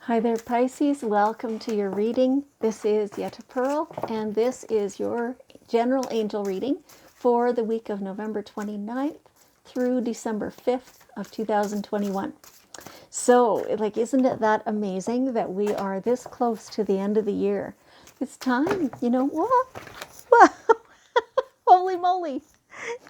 Hi there, Pisces. Welcome to your reading. This is Yetta Pearl, and this is your general angel reading for the week of November 29th through December 5th of 2021. So, isn't it that amazing that we are this close to the end of the year? It's time, what? Holy moly.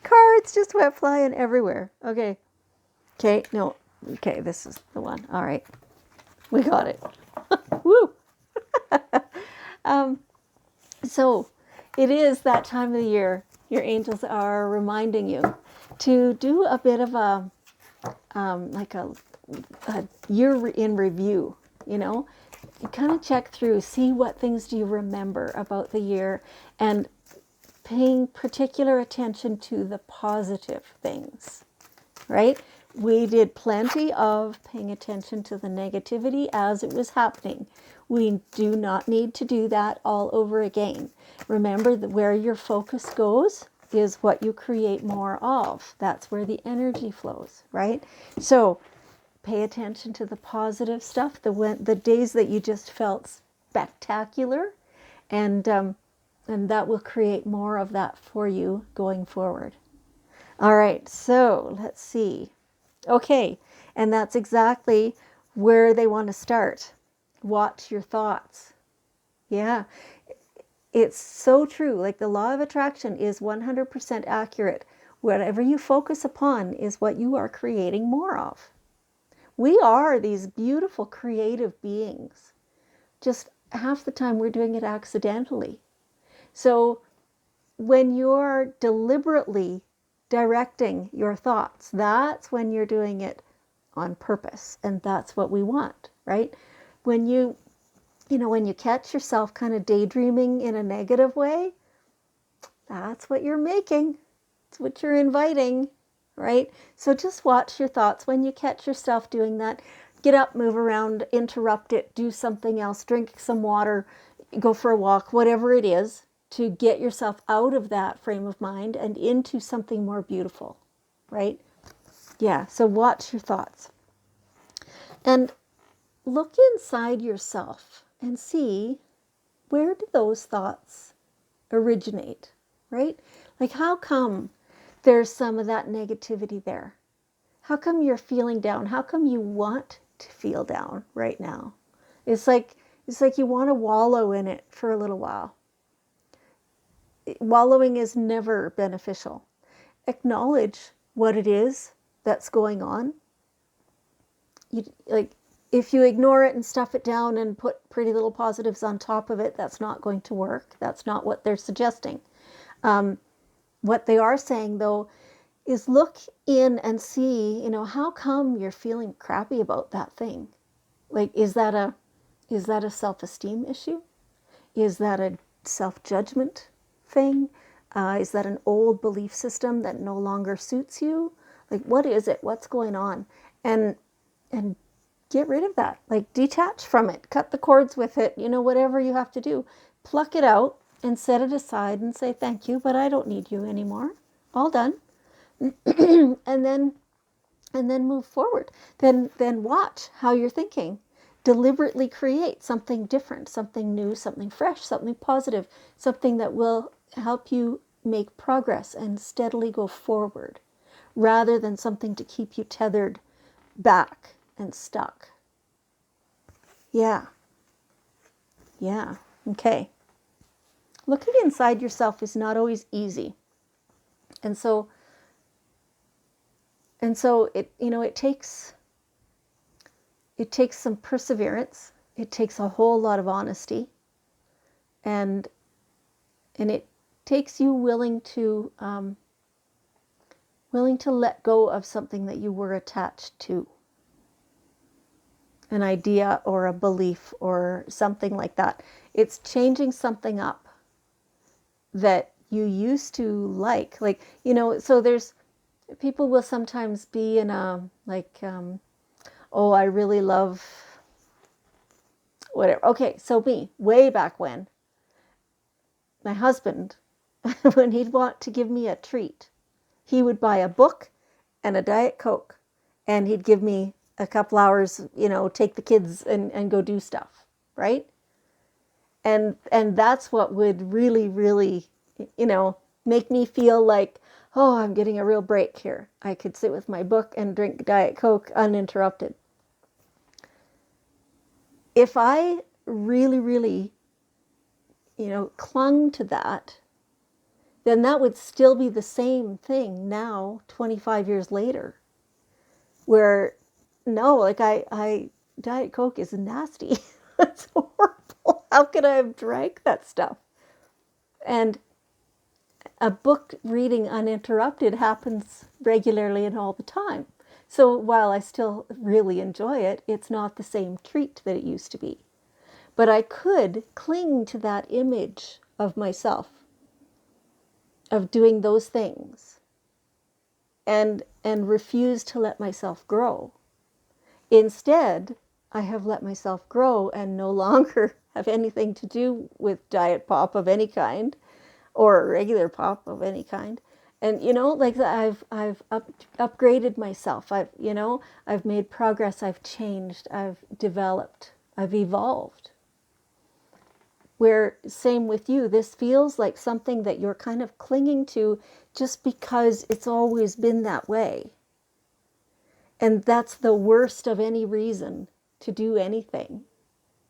Cards just went flying everywhere. Okay, this is the one. All right, we got it. Woo! So it is that time of the year. Your angels are reminding you to do a bit of a year in review. You kind of check through, see what things do you remember about the year, and paying particular attention to the positive things, right? We did plenty of paying attention to the negativity as it was happening. We do not need to do that all over again. Remember that where your focus goes is what you create more of. That's where the energy flows, right? So pay attention to the positive stuff, the days that you just felt spectacular, and that will create more of that for you going forward. All right, so let's see. Okay, and that's exactly where they want to start. Watch your thoughts. Yeah, it's so true. Like the law of attraction is 100% accurate. Whatever you focus upon is what you are creating more of. We are these beautiful creative beings. Just half the time we're doing it accidentally. So when you're deliberately directing your thoughts, that's when you're doing it on purpose, and that's what we want, right? When you catch yourself kind of daydreaming in a negative way, that's what you're making. It's what you're inviting, right? So just watch your thoughts when you catch yourself doing that. Get up, move around, interrupt it, do something else, drink some water, go for a walk, whatever it is, to get yourself out of that frame of mind and into something more beautiful, right? Yeah, so watch your thoughts. And look inside yourself and see, where do those thoughts originate, right? Like, how come there's some of that negativity there? How come you're feeling down? How come you want to feel down right now? It's like you want to wallow in it for a little while. Wallowing is never beneficial. Acknowledge what it is that's going on. If you ignore it and stuff it down and put pretty little positives on top of it, that's not going to work. That's not what they're suggesting. What they are saying, though, is look in and see, how come you're feeling crappy about that thing? Like, is that a self-esteem issue? Is that a self-judgment thing? Is that an old belief system that no longer suits you? Like, what is it? What's going on? And get rid of that. Like, detach from it. Cut the cords with it. Whatever you have to do. Pluck it out and set it aside and say, thank you, but I don't need you anymore. All done. and then move forward. Then watch how you're thinking. Deliberately create something different, something new, something fresh, something positive, something that will help you make progress and steadily go forward, rather than something to keep you tethered back and stuck. Yeah. Okay. Looking inside yourself is not always easy. And so it takes some perseverance. It takes a whole lot of honesty, and it takes you willing to let go of something that you were attached to, an idea or a belief or something like that. It's changing something up that you used to like. So there's people will sometimes be in a oh, I really love whatever. Okay, so me, way back when, my husband, when he'd want to give me a treat, he would buy a book and a Diet Coke, and he'd give me a couple hours, take the kids and go do stuff, right? And that's what would really, really, make me feel like, oh, I'm getting a real break here. I could sit with my book and drink Diet Coke uninterrupted. If I really, really, clung to that, then that would still be the same thing now, 25 years later, where no, like I Diet Coke is nasty. It's horrible. How could I have drank that stuff? And a book reading uninterrupted happens regularly and all the time. So while I still really enjoy it, it's not the same treat that it used to be. But I could cling to that image of myself, of doing those things, and refuse to let myself grow. Instead, I have let myself grow and no longer have anything to do with diet pop of any kind or regular pop of any kind. And like I've upgraded myself. I've made progress. I've changed. I've developed. I've evolved. Where same with you, this feels like something that you're kind of clinging to just because it's always been that way. And that's the worst of any reason to do anything,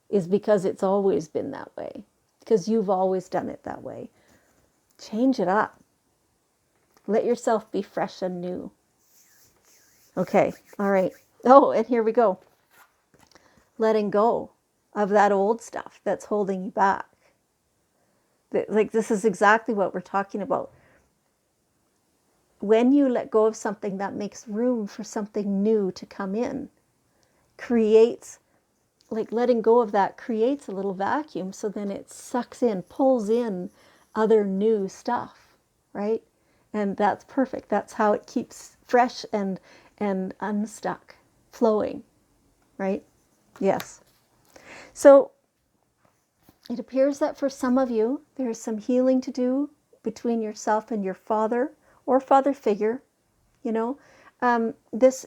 is because it's always been that way, because you've always done it that way. Change it up. Let yourself be fresh and new. Okay, all right. Oh, and here we go. Letting go of that old stuff that's holding you back. Like, this is exactly what we're talking about. When you let go of something, that makes room for something new to come in. Creates, like letting go of that creates a little vacuum, so then it sucks in, pulls in other new stuff, right? And that's perfect. That's how it keeps fresh and unstuck, flowing, right? Yes. So it appears that for some of you, there's some healing to do between yourself and your father or father figure.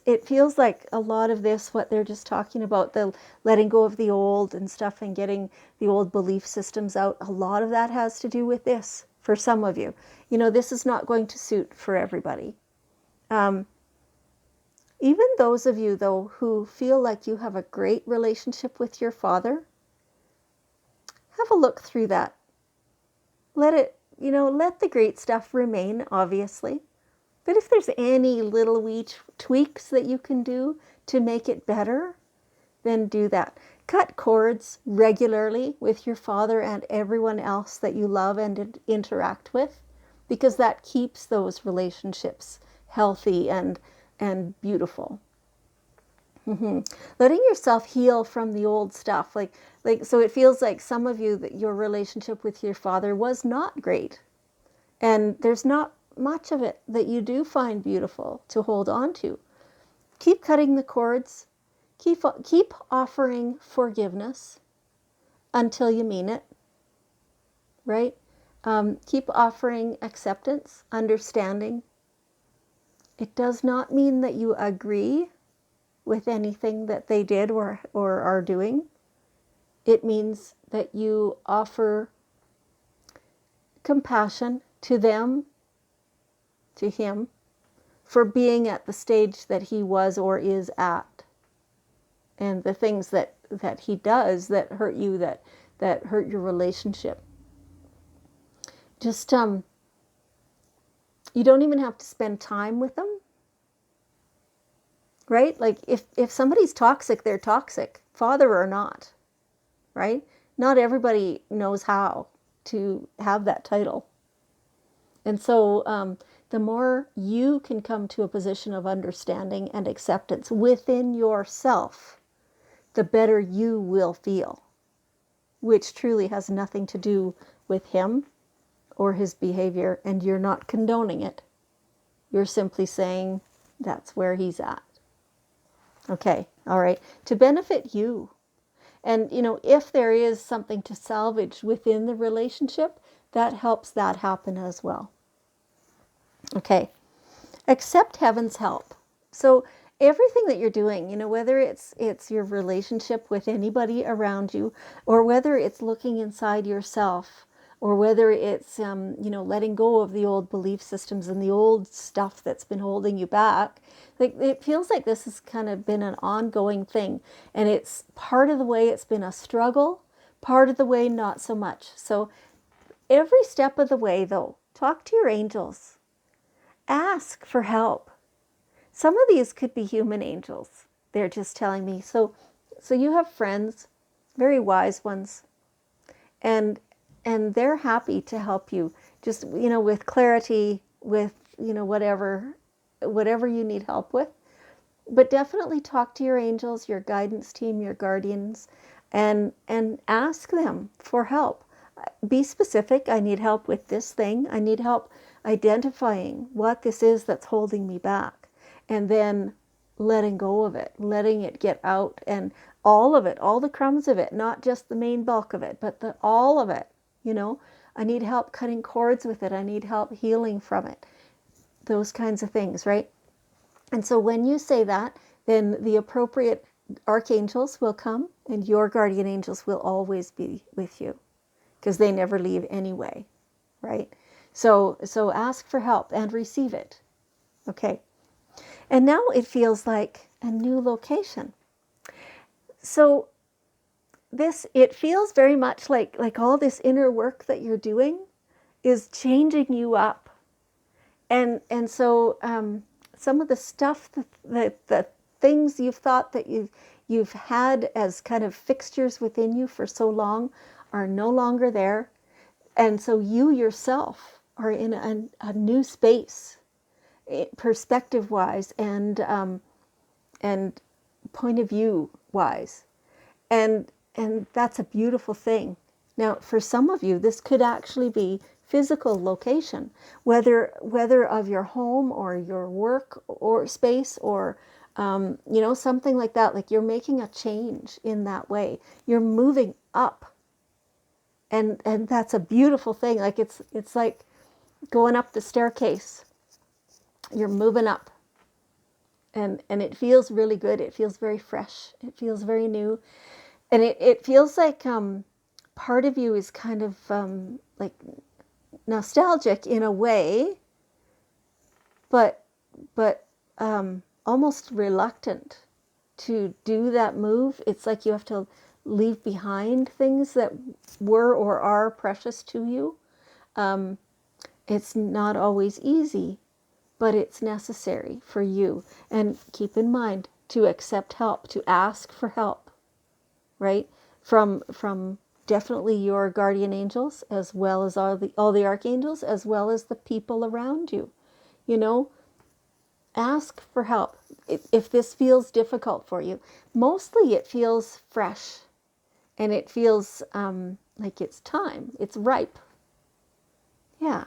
It feels like a lot of this, what they're just talking about, the letting go of the old and stuff and getting the old belief systems out, a lot of that has to do with this for some of you. This is not going to suit for everybody. Even those of you, though, who feel like you have a great relationship with your father, have a look through that. Let the great stuff remain, obviously. But if there's any little wee tweaks that you can do to make it better, then do that. Cut cords regularly with your father and everyone else that you love and interact with, because that keeps those relationships healthy and beautiful. Letting yourself heal from the old stuff. So it feels like some of you, that your relationship with your father was not great. And there's not much of it that you do find beautiful to hold on to. Keep cutting the cords. Keep offering forgiveness until you mean it, right? Keep offering acceptance, understanding. It does not mean that you agree with anything that they did or are doing. It means that you offer compassion to them, to him, for being at the stage that he was or is at, and the things that he does that hurt you, that hurt your relationship. Just you don't even have to spend time with them, right? Like if somebody's toxic, they're toxic, father or not, right? Not everybody knows how to have that title. And so the more you can come to a position of understanding and acceptance within yourself, the better you will feel, which truly has nothing to do with him or his behavior, and you're not condoning it. You're simply saying that's where he's at. Okay, all right. To benefit you. And, if there is something to salvage within the relationship, that helps that happen as well. Okay. Accept heaven's help. So everything that you're doing, whether it's your relationship with anybody around you, or whether it's looking inside yourself, or whether it's letting go of the old belief systems and the old stuff that's been holding you back. Like, it feels like this has kind of been an ongoing thing, and it's part of the way it's been a struggle, part of the way not so much. So every step of the way, though, talk to your angels, ask for help. Some of these could be human angels. They're just telling me. So you have friends, very wise ones, and they're happy to help you. Just with clarity, with whatever you need help with. But definitely talk to your angels, your guidance team, your guardians, and ask them for help. Be specific. I need help with this thing. I need help identifying what this is that's holding me back. And then letting go of it, letting it get out, and all of it, all the crumbs of it, not just the main bulk of it, but all of it. I need help cutting cords with it. I need help healing from it. Those kinds of things, right? And so when you say that, then the appropriate archangels will come, and your guardian angels will always be with you, because they never leave anyway, right? So ask for help and receive it. Okay. And now it feels like a new location. So it feels very much like all this inner work that you're doing is changing you up. And so some of the stuff, the things you've thought that you've had as kind of fixtures within you for so long are no longer there. And so you yourself are in a new space, perspective wise and point of view wise, and that's a beautiful thing. Now, for some of you, this could actually be physical location, whether of your home or your work or space, or something like that. Like, you're making a change in that way. You're moving up, and that's a beautiful thing. Like, it's like going up the staircase. You're moving up, and it feels really good. It feels very fresh. It feels very new, and it feels like part of you is kind of like nostalgic in a way, but almost reluctant to do that move. It's like you have to leave behind things that were or are precious to you. It's not always easy, but it's necessary for you. And keep in mind to accept help, to ask for help, right? From definitely your guardian angels, as well as all the archangels, as well as the people around you. Ask for help if this feels difficult for you. Mostly it feels fresh, and it feels like it's time, it's ripe. Yeah.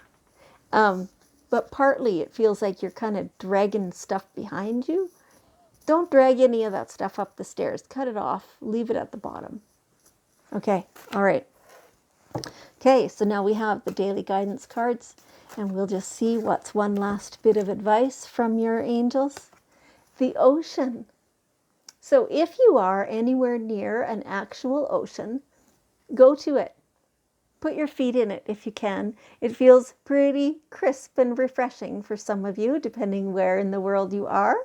But partly it feels like you're kind of dragging stuff behind you. Don't drag any of that stuff up the stairs. Cut it off. Leave it at the bottom. Okay. All right. Okay. So now we have the daily guidance cards, and we'll just see what's one last bit of advice from your angels. The ocean. So if you are anywhere near an actual ocean, go to it. Put your feet in it if you can. It feels pretty crisp and refreshing for some of you, depending where in the world you are.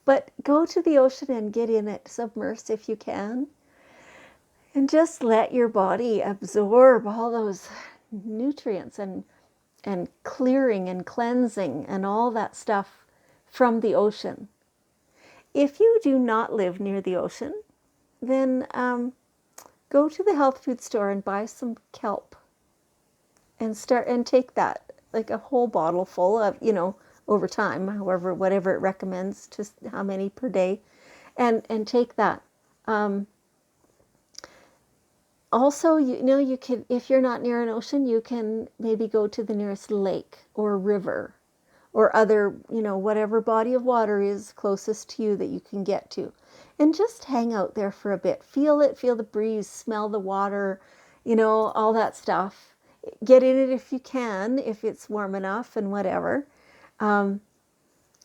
But go to the ocean and get in it, submerse if you can. And just let your body absorb all those nutrients and clearing and cleansing and all that stuff from the ocean. If you do not live near the ocean, then go to the health food store and buy some kelp, and take that, like a whole bottle full of, over time, whatever it recommends, just how many per day, and take that. Also, you can, if you're not near an ocean, you can maybe go to the nearest lake or river or other, whatever body of water is closest to you that you can get to, and just hang out there for a bit. Feel it, feel the breeze, smell the water, all that stuff. Get in it if you can, if it's warm enough and whatever.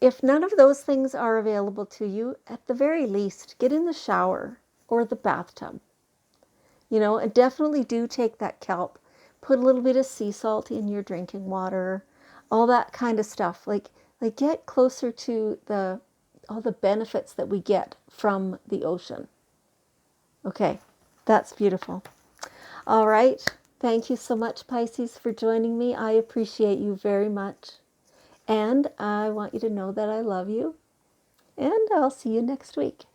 if none of those things are available to you, at the very least, get in the shower or the bathtub. And definitely do take that kelp. Put a little bit of sea salt in your drinking water, all that kind of stuff. Like get closer to all the benefits that we get from the ocean. Okay, that's beautiful. All right. Thank you so much, Pisces, for joining me. I appreciate you very much. And I want you to know that I love you. And I'll see you next week.